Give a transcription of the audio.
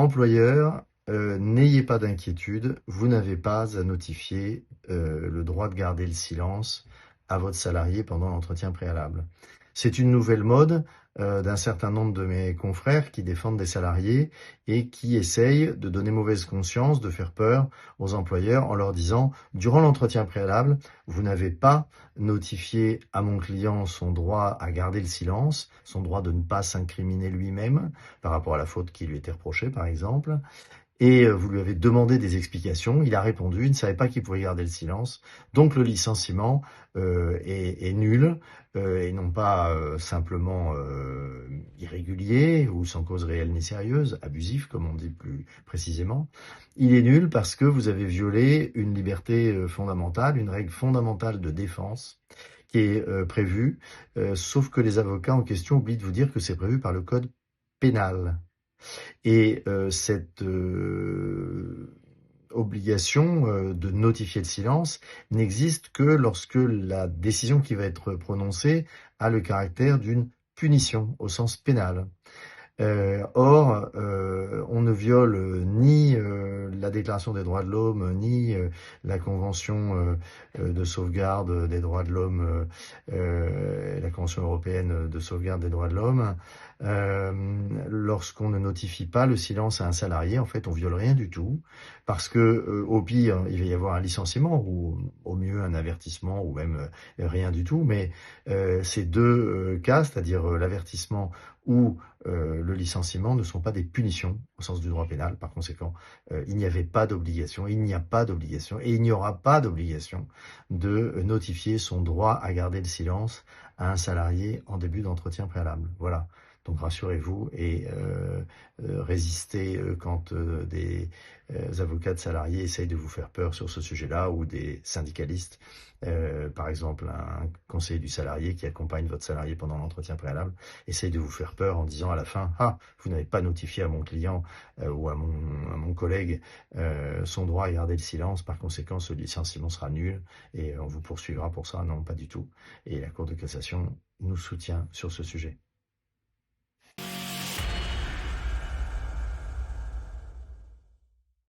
Employeur, n'ayez pas d'inquiétude, vous n'avez pas à notifier le droit de garder le silence à votre salarié pendant l'entretien préalable. C'est une nouvelle mode d'un certain nombre de mes confrères qui défendent des salariés et qui essayent de donner mauvaise conscience, de faire peur aux employeurs en leur disant « Durant l'entretien préalable, vous n'avez pas notifié à mon client son droit à garder le silence, son droit de ne pas s'incriminer lui-même par rapport à la faute qui lui était reprochée, par exemple. Et vous lui avez demandé des explications, il a répondu, il ne savait pas qu'il pouvait garder le silence. Donc le licenciement est nul et non pas simplement irrégulier ou sans cause réelle ni sérieuse, abusif comme on dit plus précisément. Il est nul parce que vous avez violé une liberté fondamentale, une règle fondamentale de défense qui est prévue, sauf que les avocats en question oublient de vous dire que c'est prévu par le code pénal. Et cette obligation de notifier le silence n'existe que lorsque la décision qui va être prononcée a le caractère d'une punition au sens pénal. Or, on ne viole ni la Déclaration des droits de l'homme, ni la Convention de sauvegarde des droits de l'homme, la Convention européenne de sauvegarde des droits de l'homme. Lorsqu'on ne notifie pas le silence à un salarié, en fait, on viole rien du tout, parce que au pire, il va y avoir un licenciement, ou au mieux un avertissement, ou même rien du tout. Mais ces deux cas, c'est-à-dire l'avertissement ou le licenciement, ne sont pas des punitions au sens du droit pénal. Par conséquent, il n'y avait pas d'obligation, il n'y a pas d'obligation et il n'y aura pas d'obligation de notifier son droit à garder le silence à un salarié en début d'entretien préalable. Voilà. Donc rassurez-vous et résistez quand des avocats de salariés essayent de vous faire peur sur ce sujet-là, ou des syndicalistes, par exemple un conseiller du salarié qui accompagne votre salarié pendant l'entretien préalable, essaye de vous faire peur en disant à la fin « Ah, vous n'avez pas notifié à mon client ou à mon collègue son droit à garder le silence, par conséquent ce licenciement sera nul et on vous poursuivra pour ça ». Non, pas du tout. Et la Cour de cassation nous soutient sur ce sujet.